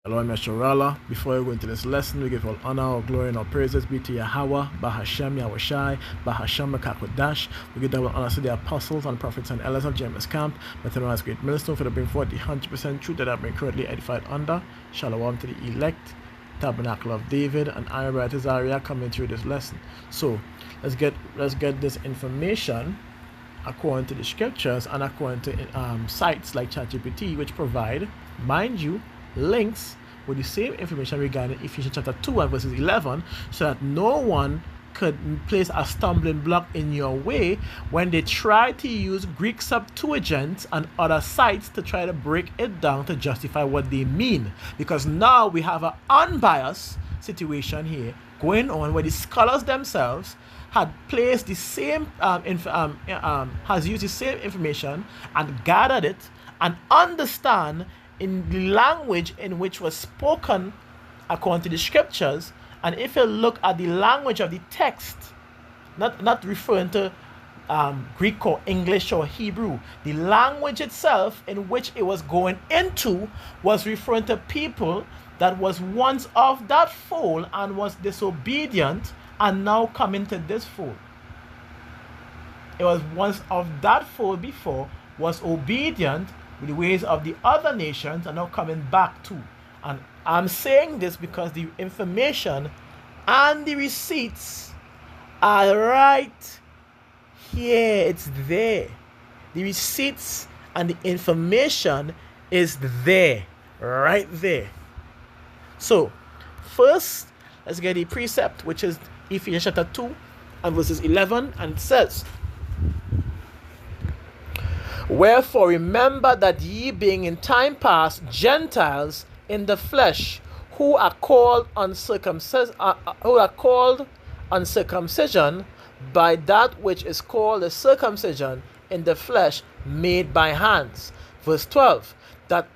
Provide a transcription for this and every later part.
Hello, I'm Yasharala. Before we go into this lesson, we give all honor, all glory, and all praises be to Yahweh, Bahashem Yahushai, Bahashem Mekakodash. We give double honor to the apostles and prophets and elders of James Camp, better known as great millstone, for the bring forth the 100% truth that have been currently edified under. Shalom to the elect, Tabernacle of David, and Iron Bright Azaria coming through this lesson. So let's get this information according to the scriptures and according to sites like ChatGPT, which provide, mind you, links with the same information regarding Ephesians chapter 2 and verses 11, so that no one could place a stumbling block in your way when they try to use Greek Septuagint and other sites to try to break it down to justify what they mean. Because now we have an unbiased situation here going on where the scholars themselves had placed the same has used the same information and gathered it and understand in the language in which was spoken according to the scriptures. And if you look at the language of the text, not referring to Greek or English or Hebrew, the language itself in which it was going into was referring to people that was once of that fold and was disobedient and now coming to this fold. It was once of that fold before, was obedient with the ways of the other nations, and now coming back to. And I'm saying this because the information and the receipts are right here. It's there. The receipts and the information is there, right there. So first, let's get the precept, which is Ephesians chapter 2 and verses 11, and it says, "Wherefore remember that ye being in time past Gentiles in the flesh, who are called uncircumcision by that which is called the circumcision in the flesh made by hands." Verse 12, that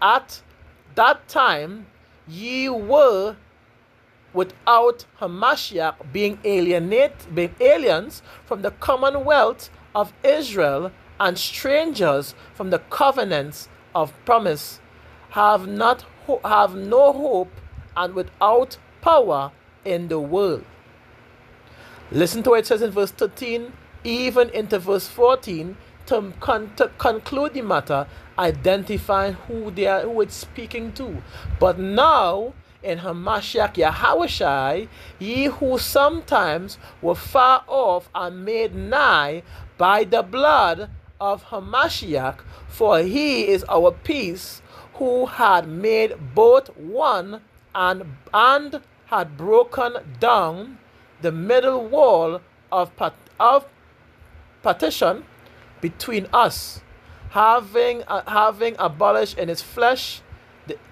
at that time ye were without Hamashiach, being aliens from the commonwealth of Israel, and strangers from the covenants of promise, have no hope, and without power in the world. Listen to what it says in verse 13, even into verse 14, to conclude the matter, identifying who it's speaking to. But now, in Hamashiach Yahushai, ye who sometimes were far off are made nigh by the blood of Hamashiach, for he is our peace, who had made both one and had broken down the middle wall of partition between us, having abolished in his flesh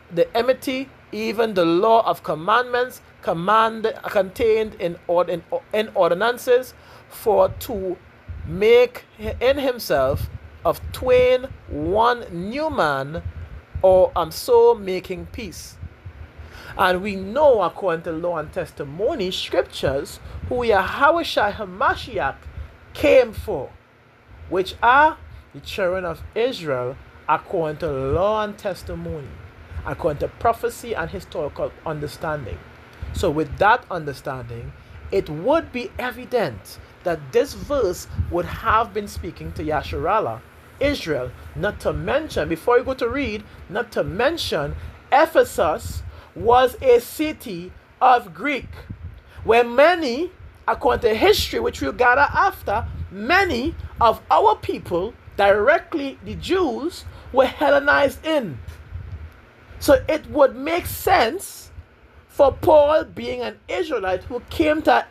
the enmity, even the law of commandments contained in ordinances, for to make in himself of twain one new man, or so making peace. And we know, according to law and testimony scriptures, who Yahushai Hamashiach came for, which are the children of Israel, according to law and testimony, according to prophecy and historical understanding. So with that understanding, it would be evident that this verse would have been speaking to Yasharala, Israel, not to mention, before you go to read, not to mention Ephesus was a city of Greek, where many, according to history, which we'll gather after, many of our people, directly the Jews, were Hellenized in. So it would make sense for Paul, being an Israelite who came for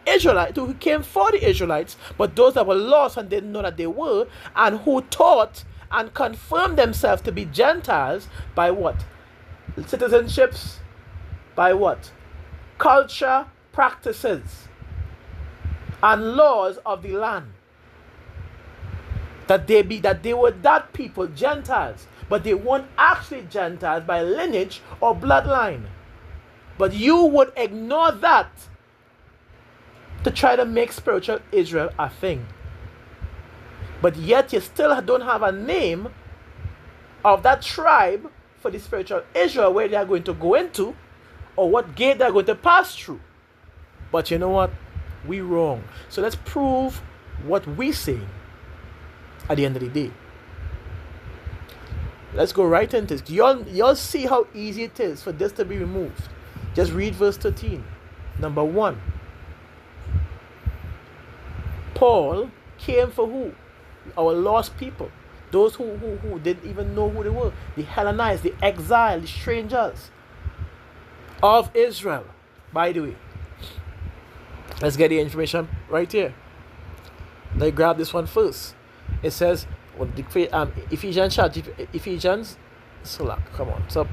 the Israelites, but those that were lost and didn't know that they were, and who taught and confirmed themselves to be Gentiles by what? Citizenships, by what? Culture, practices, and laws of the land. That they were that people, Gentiles, but they weren't actually Gentiles by lineage or bloodline. But you would ignore that to try to make spiritual Israel a thing. But yet you still don't have a name of that tribe for the spiritual Israel where they are going to go into or what gate they are going to pass through. But you know what? We wrong. So let's prove what we say at the end of the day. Let's go right into this. Y'all see how easy it is for this to be removed. Just read verse 13. Number 1. Paul came for who? Our lost people. Those who didn't even know who they were. The Hellenized, the exiled, the strangers of Israel. By the way, let's get the information right here. Let's grab this one first. It says, Ephesians, come on, stop.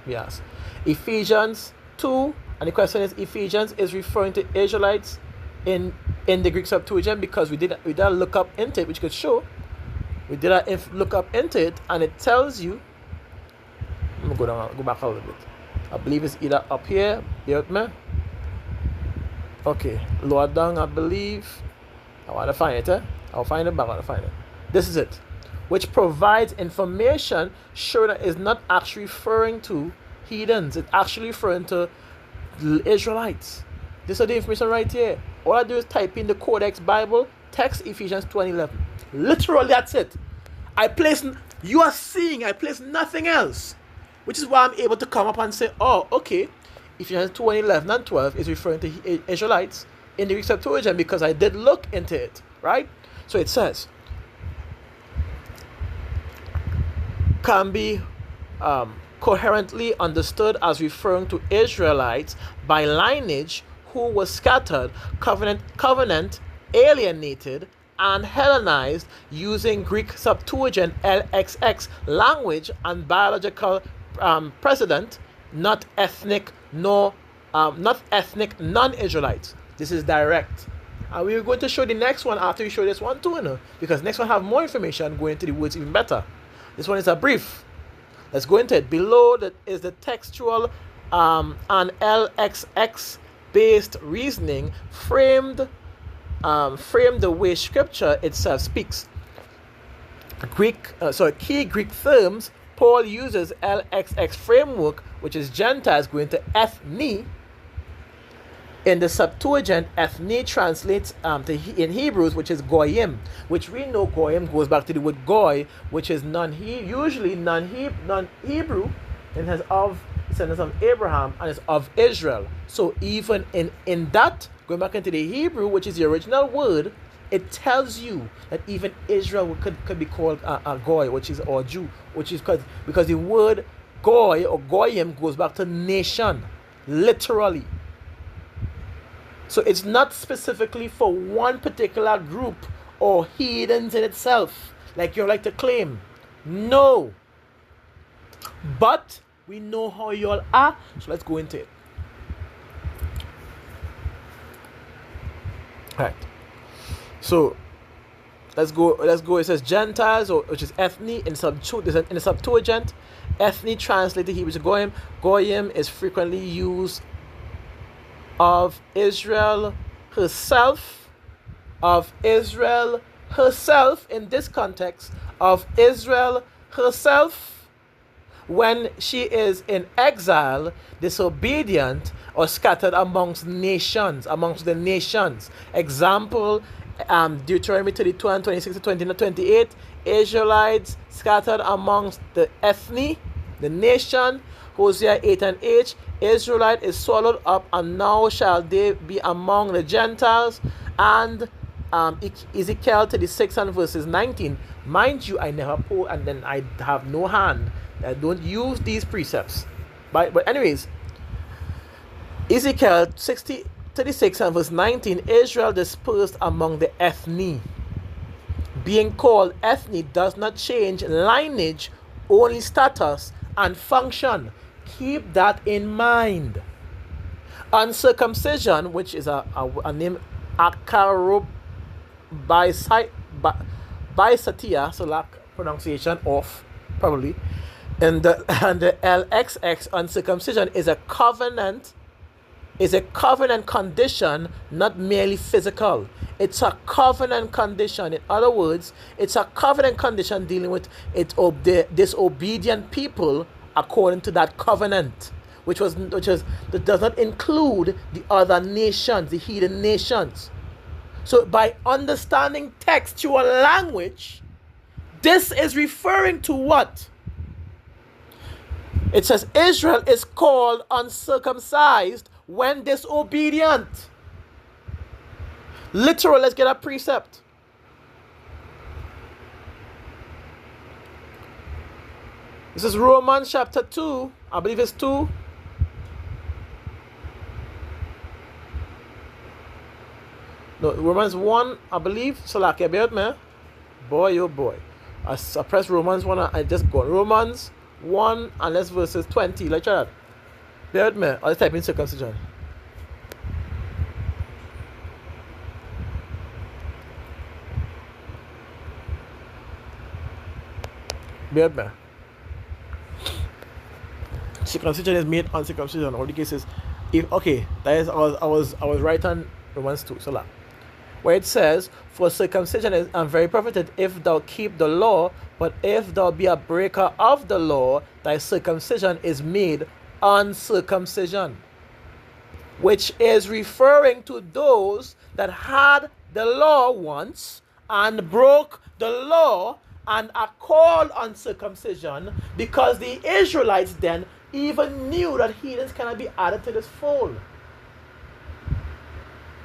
Yes. Ephesians 2, and the question is, Ephesians is referring to Israelites in the Greek Septuagint, because we did look up into it, which could show. We did look up into it, and it tells you. I'm gonna go back a little bit. I believe it's either up here. Bear with me. Okay, lower down. I believe. I want to find it. I'll find it back. I want to find it. This is it, which provides information showing that it's not actually referring to heathens. It's actually referring to Israelites. This is the information right here. All I do is type in the Codex Bible, text Ephesians 2:11. Literally, that's it. You are seeing, I place nothing else. Which is why I'm able to come up and say, oh, okay, Ephesians 2:11 and 12 is referring to Israelites in the Greek Septuagint, because I did look into it, right? So it says, can be coherently understood as referring to Israelites by lineage who was scattered, covenant, alienated, and Hellenized using Greek Septuagint LXX language and biological precedent, not ethnic non-Israelites. This is direct. And we're going to show the next one after we show this one too, because next one have more information going into the words even better. This one is a brief. Let's go into it. Below that is the textual and LXX based reasoning framed the way Scripture itself speaks. Key Greek terms Paul uses LXX framework, which is Gentiles, going to ethni. In the Septuagint, ethni translates in Hebrews, which is goyim, which we know goyim goes back to the word goy, which is usually non-Hebrew, and has of descendants of Abraham and is of Israel. So even in that, going back into the Hebrew, which is the original word, it tells you that even Israel could be called a goy, which is or Jew, which is because the word goy or goyim goes back to nation, literally. So it's not specifically for one particular group or heathens in itself, like you like to claim. No. But we know how you all are, so let's go into it. Alright. So let's go. It says Gentiles, which is ethni in the Septuagint. Ethni translated Hebrew to goyim. Goyim is frequently used of Israel herself, in this context, of Israel herself, when she is in exile, disobedient, or scattered amongst the nations. Example, Deuteronomy 32 and 26 to 20 and 28, Israelites scattered amongst the ethni, the nation. Hosea 8 and 8, Israelite is swallowed up, and now shall they be among the Gentiles. And Ezekiel 36 and verses 19. Mind you, I never pull, and then I have no hand. I don't use these precepts. But anyways, Ezekiel 36 and verse 19, Israel dispersed among the ethni. Being called ethni does not change lineage, only status and function. Keep that in mind. Uncircumcision, which is a name, Akarobisatia, so lack pronunciation off probably. And the LXX, uncircumcision, is a covenant is a covenant condition, not merely physical. It's a covenant condition. In other words, it's a covenant condition dealing with the disobedient people according to that covenant, which that does not include the other nations, the heathen nations. So by understanding textual language, this is referring to what? It says Israel is called uncircumcised when disobedient. Literal, let's get a precept. This is Romans chapter 2. I believe it's 2. No, Romans 1, I believe. Salakia, bear with me. Boy, oh boy. I press Romans 1 and I just go. Romans 1 and let's verses 20. Let's try that. Bear with me. I'll type in circumcision. Bear with me. Circumcision is made uncircumcision. All the cases. That is I was right on Romans 2. So where it says, for circumcision is very profited if thou keep the law, but if thou be a breaker of the law, thy circumcision is made uncircumcision. Which is referring to those that had the law once and broke the law and are called uncircumcision, because the Israelites then even knew that heathens cannot be added to this fold.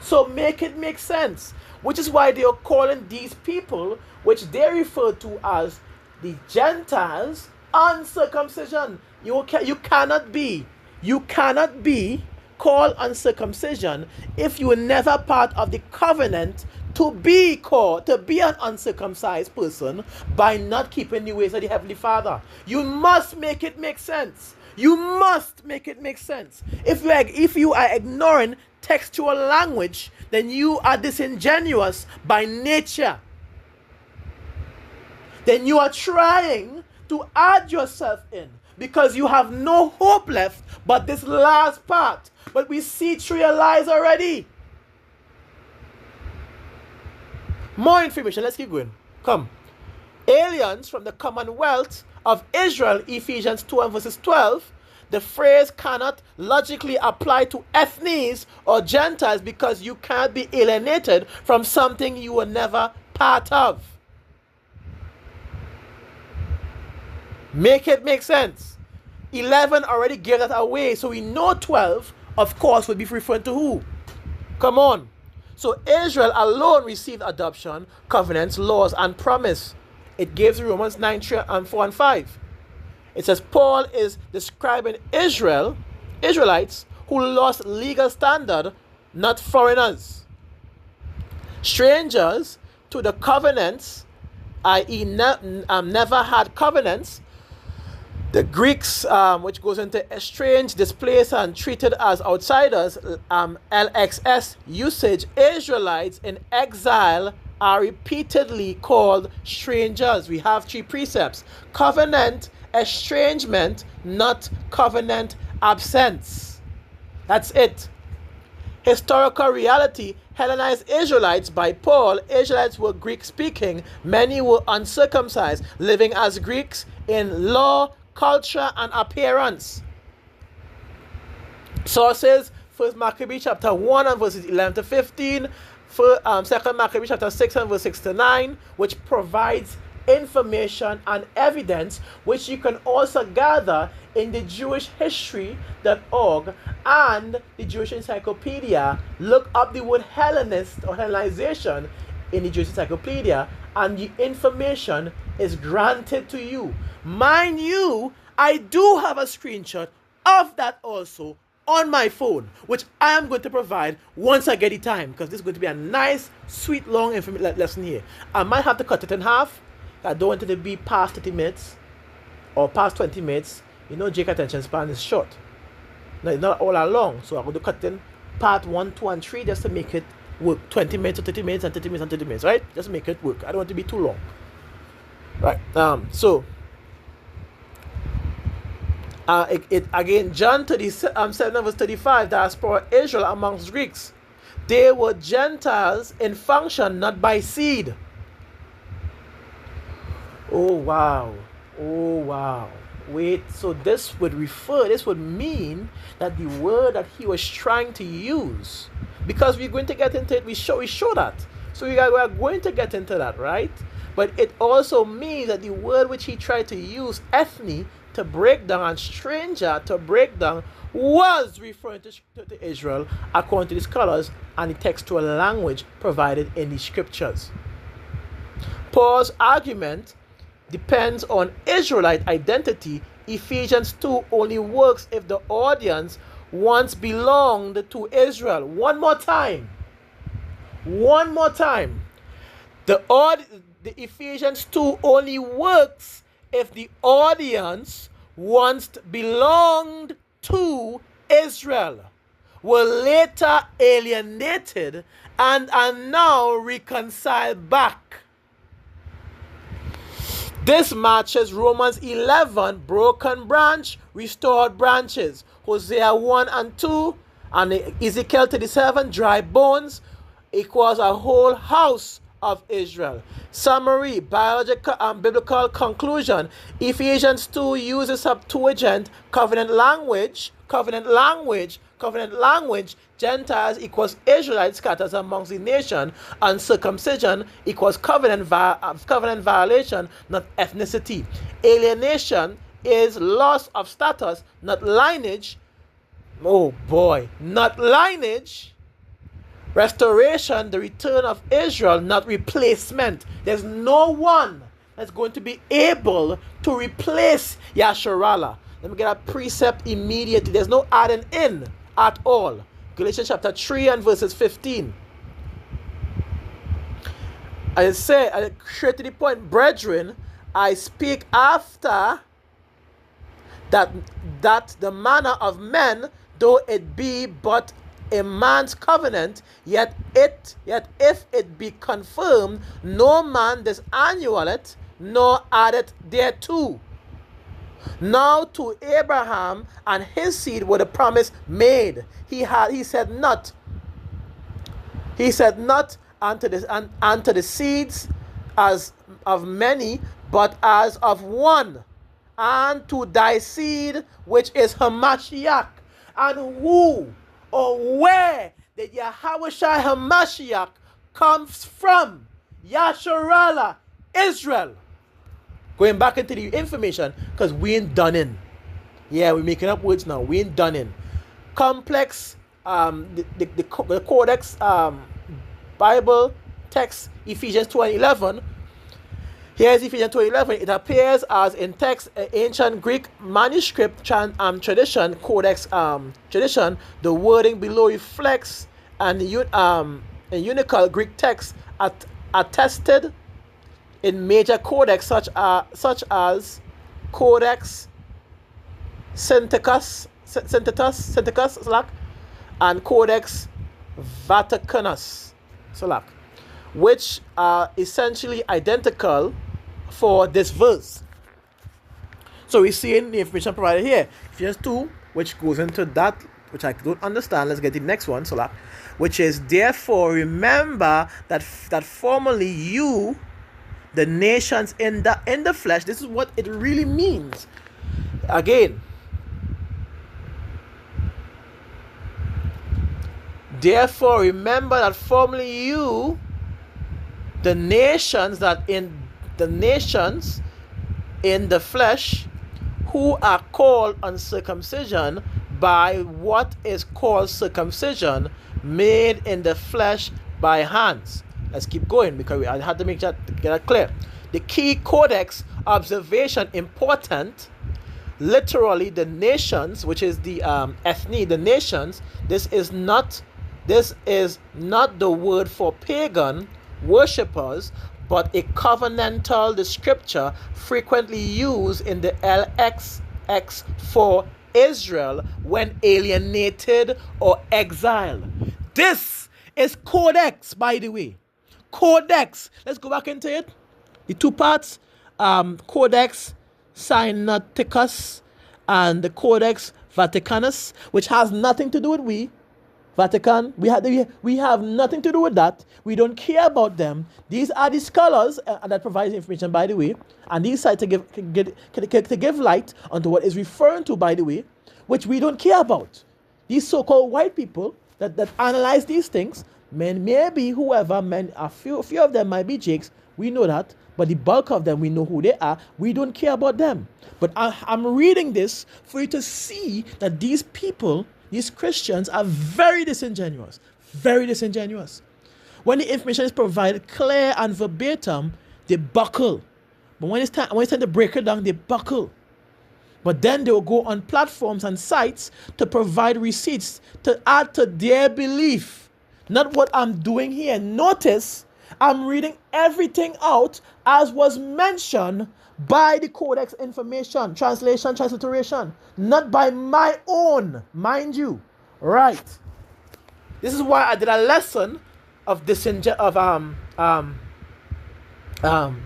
So make it make sense. Which is why they are calling these people, which they refer to as the Gentiles, uncircumcision. You cannot be called uncircumcision if you were never part of the covenant to be an uncircumcised person by not keeping the ways of the Heavenly Father. You must make it make sense. You must make it make sense. If you are ignoring textual language, then you are disingenuous by nature. Then you are trying to add yourself in because you have no hope left but this last part. But we see through your lies already. More information. Let's keep going. Come. Aliens from the commonwealth of Israel, Ephesians 2 and verses 12. The phrase cannot logically apply to ethnies or Gentiles because you can't be alienated from something you were never part of. Make it make sense. 11 already gave that away, so we know 12, of course, will be referring to who? Come on. So Israel alone received adoption, covenants, laws, and promise. It gives Romans 9, 3 and 4 and 5. It says Paul is describing Israelites who lost legal standard, not foreigners. Strangers to the covenants, i.e. never had covenants. The Greeks, which goes into estranged, displaced, and treated as outsiders, LXX usage, Israelites in exile are repeatedly called strangers. We have 3 precepts. Covenant estrangement, not covenant absence. That's it. Historical reality. Hellenized Israelites by Paul. Israelites were Greek speaking. Many were uncircumcised, living as Greeks in law, culture, and appearance. Sources: 1 Maccabees chapter 1 and verses 11 to 15. 2 Maccabees chapter 6 and verse 6 to 9, which provides information and evidence which you can also gather in the JewishHistory.org and the Jewish Encyclopedia. Look up the word Hellenist or Hellenization in the Jewish Encyclopedia and the information is granted to you. Mind you, I do have a screenshot of that also on my phone, which I am going to provide once I get the time, because this is going to be a nice, sweet, long lesson here. I might have to cut it in half. I don't want it to be past 30 minutes or past 20 minutes. You know, Jake attention span is short. No, it's not all along. So I'm going to cut in part 1, 2, and 3 just to make it work. 20 minutes or 30 minutes and 30 minutes and 30 minutes, right? Just to make it work. I don't want it to be too long. Right. So Again, John 7 verse 35, diaspora Israel amongst Greeks. They were Gentiles in function, not by seed. Oh wow. Oh wow. Wait, so this would mean that the word that he was trying to use, because we're going to get into it, we show that. So we are going to get into that, right? But it also means that the word which he tried to use, ethne, to break down, and stranger, to break down, was referring to Israel according to the scholars and the textual language provided in the scriptures. Paul's argument depends on Israelite identity. Ephesians 2 only works if the audience once belonged to Israel. One more time. The Ephesians 2 only works if the audience once belonged to Israel, were later alienated, and are now reconciled back. This matches Romans 11, broken branch, restored branches. Hosea 1 and 2, and Ezekiel 37, dry bones, equals a whole house of Israel. Summary, biological and biblical conclusion. Ephesians 2 uses Septuagint covenant language. Gentiles equals Israelites scattered amongst the nation. Uncircumcision equals covenant violation, not ethnicity. Alienation is loss of status, not lineage. Oh boy, not lineage. Restoration, the return of Israel, not replacement. There's no one that's going to be able to replace Yasharallah. Let me get a precept immediately. There's no adding in at all. Galatians chapter 3 and verses 15. I say, straight to the point, brethren, I speak after that the manner of men, though it be but a man's covenant, yet if it be confirmed, no man disannul it, nor add it thereto. Now to Abraham and his seed were the promise made. He said not unto the seeds as of many, but as of one, and to thy seed which is Hamashiach. And who or where did Yahushua Hamashiach comes from? Yasharallah, Israel. Going back into the information, because we ain't done in. Yeah, we're making up words now. We ain't done in. Complex, the Codex Bible text, Ephesians 2 and 11. Here's Ephesians 2 and 11. It appears as in text, ancient Greek manuscript tradition, Codex tradition. The wording below reflects an unical Greek text attested in major codex such as Codex Sinaiticus and Codex Vaticanus, which are essentially identical for this verse. So we see in the information provided here, Ephesians 2, which goes into that, which I don't understand. Let's get the next one, which is, therefore remember that formerly you, the nations in the flesh. This is what it really means. Again, therefore remember that formerly you, the nations in the flesh, who are called uncircumcision by what is called circumcision, made in the flesh by hands. Let's keep going because I had to make that get that clear. The key codex observation important. Literally, the nations, which is the ethne, the nations. This is not the word for pagan worshippers, but a covenantal descriptor frequently used in the LXX for Israel when alienated or exiled. This is codex, by the way. Codex. Let's go back into it. The two parts, Codex Sinaiticus and the Codex Vaticanus, which has nothing to do with we. Vatican, we have nothing to do with that. We don't care about them. These are the scholars that provide information, by the way, and these sites to give light onto what is referring to, by the way, which we don't care about. These so-called white people that analyze these things, maybe a few of them might be jakes, we know that, but the bulk of them, we know who they are. We don't care about them. But I'm reading this for you to see that these people, these Christians, are very disingenuous. Very disingenuous. When the information is provided clear and verbatim, they buckle. But when it's time to break it down, they buckle. But then they will go on platforms and sites to provide receipts to add to their belief. Not what I'm doing here. Notice, I'm reading everything out as was mentioned by the Codex information, translation, transliteration, not by my own, mind you. Right. This is why I did a lesson of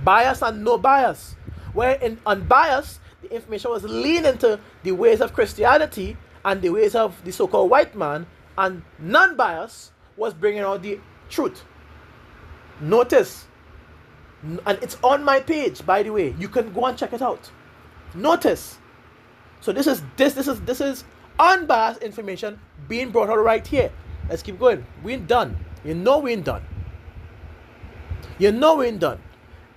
bias and no bias, where on bias, the information was leaning to the ways of Christianity and the ways of the so-called white man, and non-bias was bringing out the truth. Notice, and it's on my page, by the way. You can go and check it out. Notice. So this is unbiased information being brought out right here. Let's keep going. We ain't done. You know we ain't done. You know we ain't done.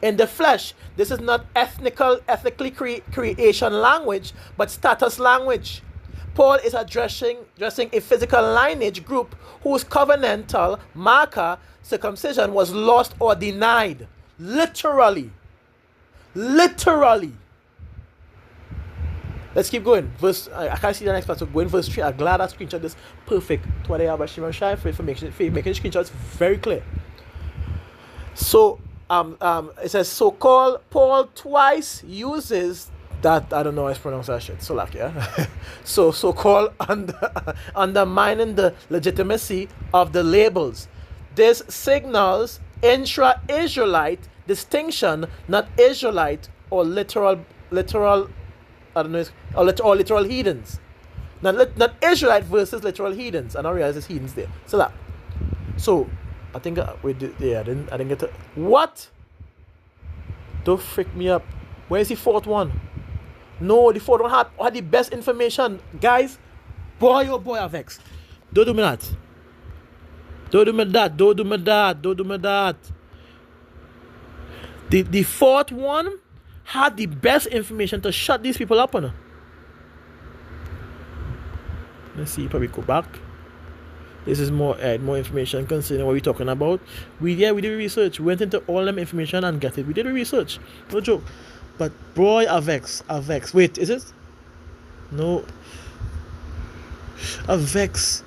In the flesh, this is not ethnically creation language, but status language. Paul is addressing a physical lineage group whose covenantal marker, circumcision, was lost or denied. Literally. Let's keep going. I can't see the next part, so go in verse 3. I'm glad I screenshot this perfect. To what I have a shy for making screenshots very clear. So it says so-called. Paul twice uses that, I don't know how to pronounce that shit. So like, yeah. so-called undermining the legitimacy of the labels. This signals intra-Israelite distinction, not Israelite or literal I don't know, or literal heathens. Not Israelite versus literal heathens. I don't realize there's heathens there. So I think I didn't get to. What? Don't freak me up. Where's the fourth one? No, the fourth one had the best information. Guys, boy oh boy, Avex. Don't do me that. Don't do me that. The fourth one had the best information to shut these people up on. Let's see, probably go back. This is more information concerning what we're talking about. We did research. We went into all them information and get it. We did research. No joke. But boy, Avex. Wait, is it? No. Avex.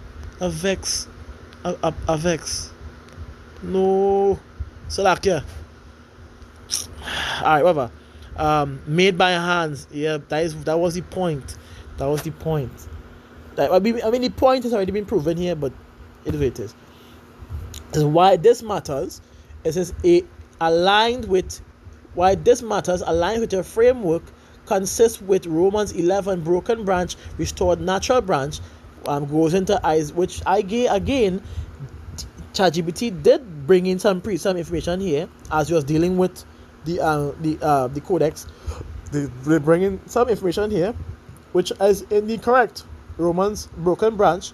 No. Salakia. Alright, whatever. Made by hands. Yeah, that was the point. I mean, the point has already been proven here, but it is what it is. And why this matters, it says aligned with a framework consists with Romans 11 broken branch, restored natural branch, goes into eyes, which again, ChatGPT did bring in some information here as he was dealing with the codex. They bring in some information here, which is in the correct Romans broken branch,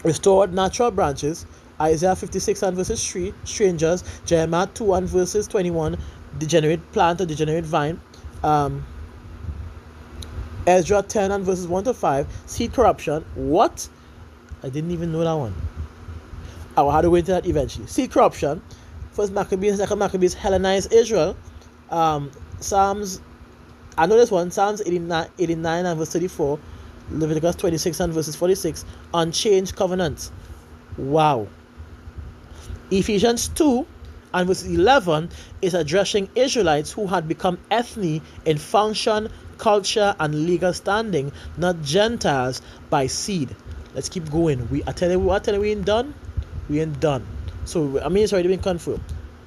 restored natural branches, Isaiah 56 and verses 3, strangers, Jeremiah 2 and verses 21, degenerate plant or degenerate vine, Ezra 10 and verses 1 to 5, seed corruption. What? I didn't even know that one. I will have to go into that eventually. Seed corruption, First Maccabees, Second Maccabees, Hellenized Israel, Psalms, I know this one, Psalms 89 and verse 34, Leviticus 26 and verses 46, unchanged covenants. Wow. Ephesians 2 and verse 11 is addressing Israelites who had become ethnic in function, culture, and legal standing, not Gentiles by seed. Let's keep going. We ain't done. We ain't done. So I mean, it's already been confirmed.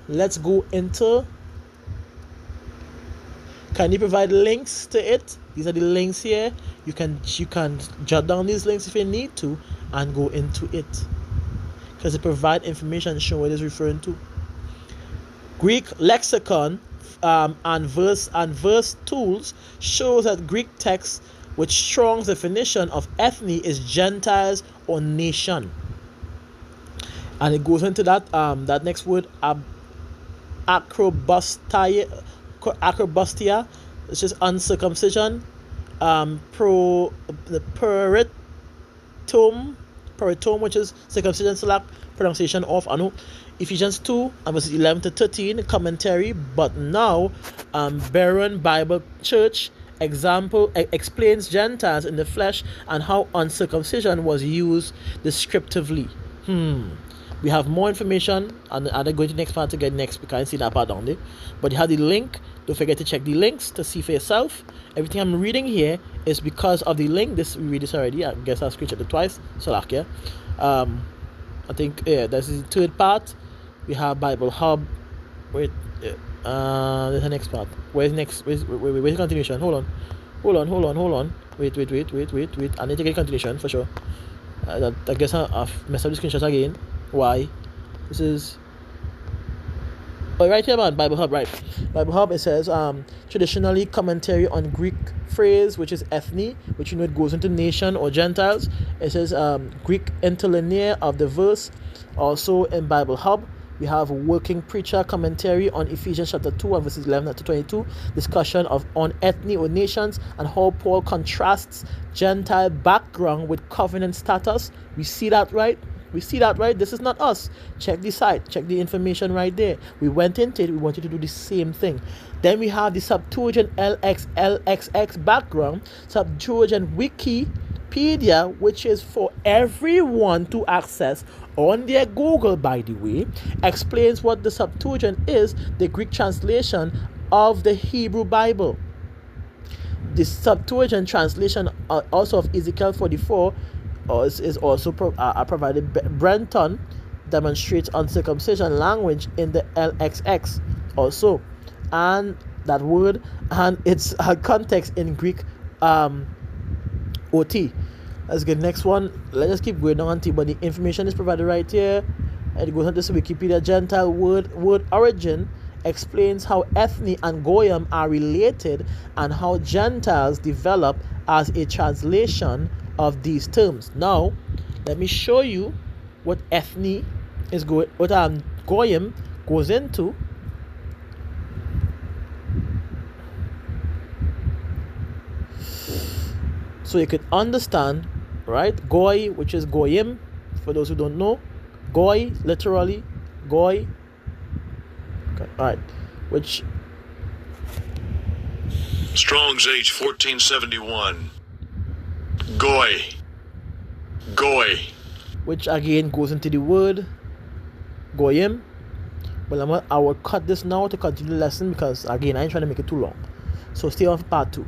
Let's go into. Can you provide links to it? These are the links here. You can jot down these links if you need to and go into it, because it provide information showing what it's referring to. Greek lexicon and verse tools shows that Greek text with Strong's definition of ethne is Gentiles or nation. And it goes into that next word, acrobustia, which is uncircumcision, peritum, which is circumcision / pronunciation of Ephesians 2 verses 11 to 13 commentary. But now Berean Bible Church explains Gentiles in the flesh and how uncircumcision was used descriptively. We have more information, and I'm going to the next part to get next. We can't see that part down there, but you have the link. Don't forget to check the links to see for yourself. Everything I'm reading here is because of the link. We read this already. I guess I'll screenshot it twice. So like, yeah. I think this is the third part. We have Bible Hub. Wait, there's the next part. Where's the continuation? Hold on. Wait. I need to get continuation for sure. I guess I've messed up the screenshots again. Why? This is right here, man. Bible Hub, right? Bible Hub, it says traditionally commentary on Greek phrase, which is ethne, which it goes into nation or Gentiles. It says Greek interlinear of the verse. Also in Bible Hub, we have working preacher commentary on Ephesians chapter 2 and verses 11 to 22, discussion on ethne or nations and how Paul contrasts Gentile background with covenant status. We see that, right? This is not us. Check the site. Check the information right there. We went into it. We wanted to do the same thing. Then we have the Septuagint LXX background. Septuagint Wikipedia, which is for everyone to access on their Google, by the way, explains what the Septuagint is, the Greek translation of the Hebrew Bible. The Septuagint translation also of Ezekiel 44 is also provided. Brenton demonstrates uncircumcision language in the LXX also, and that word and its context in Greek OT. Let's get next one. Let's just keep going on, but the information is provided right here. And it goes on to Wikipedia. Gentile word origin explains how ethne and goyim are related and how Gentiles develop as a translation of these terms. Now, let me show you what ethne is what goyim goes into. So you could understand, right? Goy, which is goyim, for those who don't know. Goy, literally, goy. Okay, all right, which Strong's H 1471. Goy. Which again goes into the word goyim. Well, I will cut this now to continue the lesson because again I ain't trying to make it too long. So stay on for part 2.